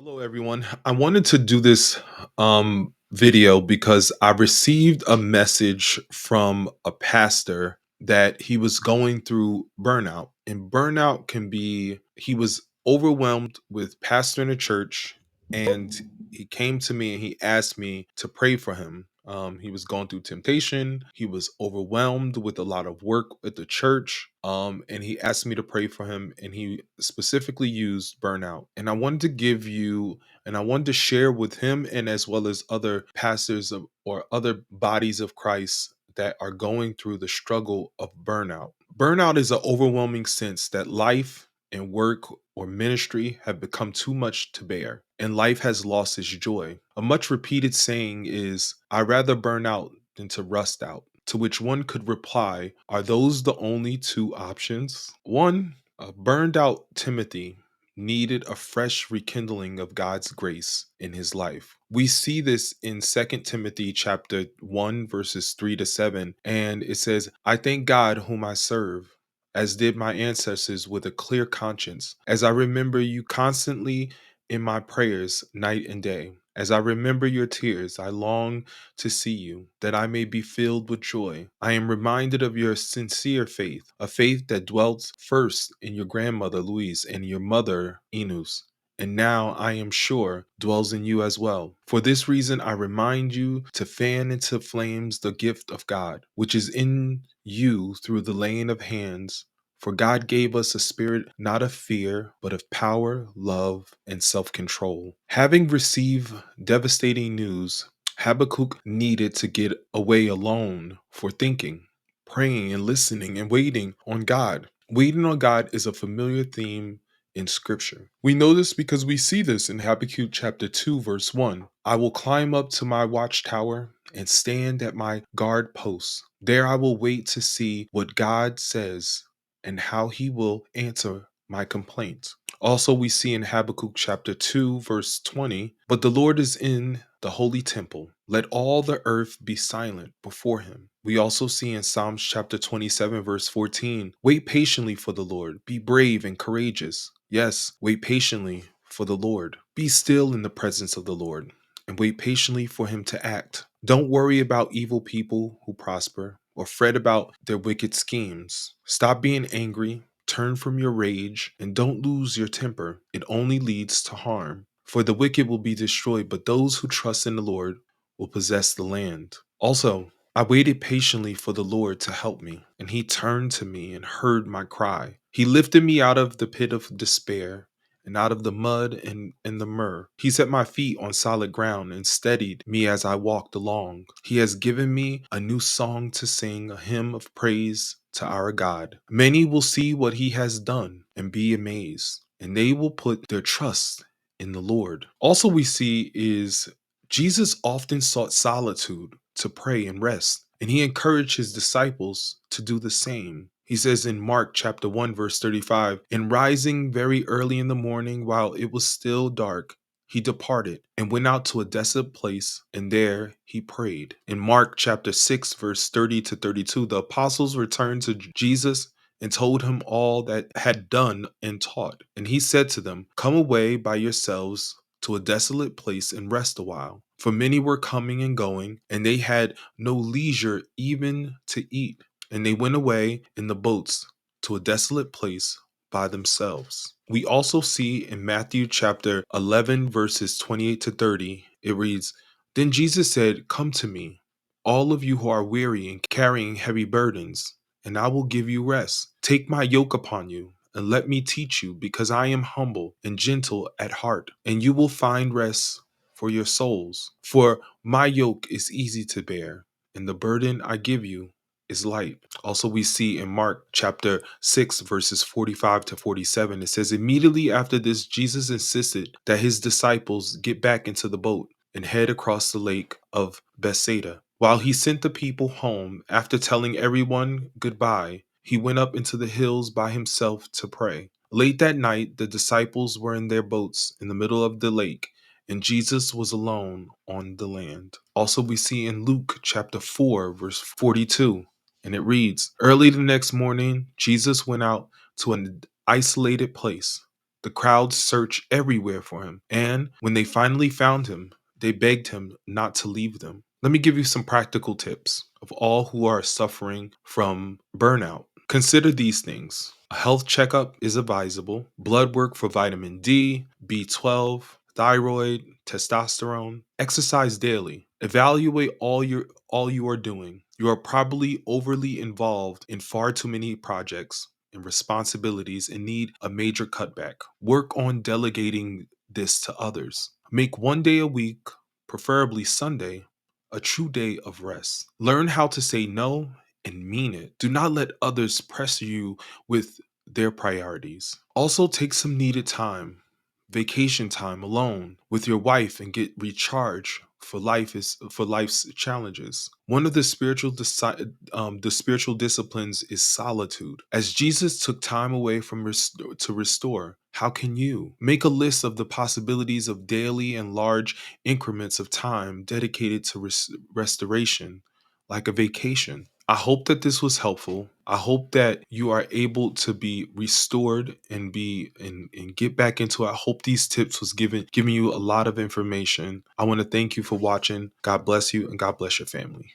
Hello, everyone. I wanted to do this video because I received a message from a pastor that he was going through burnout. And burnout can be, he was overwhelmed with pastoring a church, and he came to me and he asked me to pray for him. He was going through temptation. He was overwhelmed with a lot of work at the church. And he asked me to pray for him, and he specifically used burnout. And I wanted to give you, and I wanted to share with him, and as well as other pastors or other bodies of Christ that are going through the struggle of burnout. Burnout is an overwhelming sense that life and work or ministry have become too much to bear, and life has lost its joy. A much repeated saying is, "I rather burn out than to rust out." To which one could reply, are those the only two options? One, a burned out Timothy needed a fresh rekindling of God's grace in his life. We see this in Second Timothy chapter 1 verses 3 to 7, and it says, "I thank God whom I serve, as did my ancestors, with a clear conscience, as I remember you constantly in my prayers night and day. As I remember your tears, I long to see you, that I may be filled with joy. I am reminded of your sincere faith, a faith that dwelt first in your grandmother Louise and your mother Eunice, and now I am sure dwells in you as well. For this reason, I remind you to fan into flames the gift of God, which is in you through the laying of hands. For God gave us a spirit not of fear, but of power, love, and self control." Having received devastating news, Habakkuk needed to get away alone for thinking, praying, and listening and waiting on God. Waiting on God is a familiar theme in Scripture. We know this because we see this in Habakkuk chapter 2, verse 1. "I will climb up to my watchtower and stand at my guard post. There I will wait to see what God says and how he will answer my complaint." Also, we see in Habakkuk chapter 2, verse 20, "But the Lord is in the holy temple. Let all the earth be silent before him." We also see in Psalms chapter 27, verse 14, "Wait patiently for the Lord. Be brave and courageous." Yes, wait patiently for the Lord. Be still in the presence of the Lord and wait patiently for him to act. Don't worry about evil people who prosper or fret about their wicked schemes. Stop being angry, turn from your rage, and don't lose your temper. It only leads to harm. For the wicked will be destroyed, but those who trust in the Lord will possess the land. Also, I waited patiently for the Lord to help me, and he turned to me and heard my cry. He lifted me out of the pit of despair and out of the mud and the myrrh. He set my feet on solid ground and steadied me as I walked along. He has given me a new song to sing, a hymn of praise to our God. Many will see what he has done and be amazed, and they will put their trust in the Lord. Also, we see is Jesus often sought solitude to pray and rest, and he encouraged his disciples to do the same. He says in Mark chapter 1 verse 35, "And rising very early in the morning while it was still dark, he departed and went out to a desolate place, and there he prayed." In Mark chapter 6 verse 30 to 32, the apostles returned to Jesus and told him all that had done and taught. And he said to them, "Come away by yourselves to a desolate place and rest a while." For many were coming and going, and they had no leisure even to eat. And they went away in the boats to a desolate place by themselves. We also see in Matthew chapter 11, verses 28 to 30, it reads, "Then Jesus said, 'Come to me, all of you who are weary and carrying heavy burdens, and I will give you rest. Take my yoke upon you and let me teach you, because I am humble and gentle at heart, and you will find rest for your souls. For my yoke is easy to bear, and the burden I give you is light." Also, we see in Mark chapter 6, verses 45 to 47, it says, "Immediately after this, Jesus insisted that his disciples get back into the boat and head across the lake of Bethsaida. While he sent the people home, after telling everyone goodbye, he went up into the hills by himself to pray. Late that night, the disciples were in their boats in the middle of the lake, and Jesus was alone on the land." Also, we see in Luke chapter 4, verse 42, and it reads, "Early the next morning, Jesus went out to an isolated place. The crowds searched everywhere for him, and when they finally found him, they begged him not to leave them. Let me give you some practical tips of all who are suffering from burnout. Consider these things. A health checkup is advisable, blood work for vitamin D, B12, thyroid, testosterone, exercise daily. Evaluate all you are doing. You are probably overly involved in far too many projects and responsibilities and need a major cutback. Work on delegating this to others. Make one day a week, preferably Sunday, a true day of rest. Learn how to say no and mean it. Do not let others press you with their priorities. Also, take some needed time, vacation time alone with your wife and get recharged for life's challenges. One of the spiritual disciplines is solitude. As Jesus took time away from to restore, how can you make a list of the possibilities of daily and large increments of time dedicated to restoration, like a vacation? I hope that this was helpful. I hope that you are able to be restored and and get back into it. I hope these tips was giving you a lot of information. I want to thank you for watching. God bless you and God bless your family.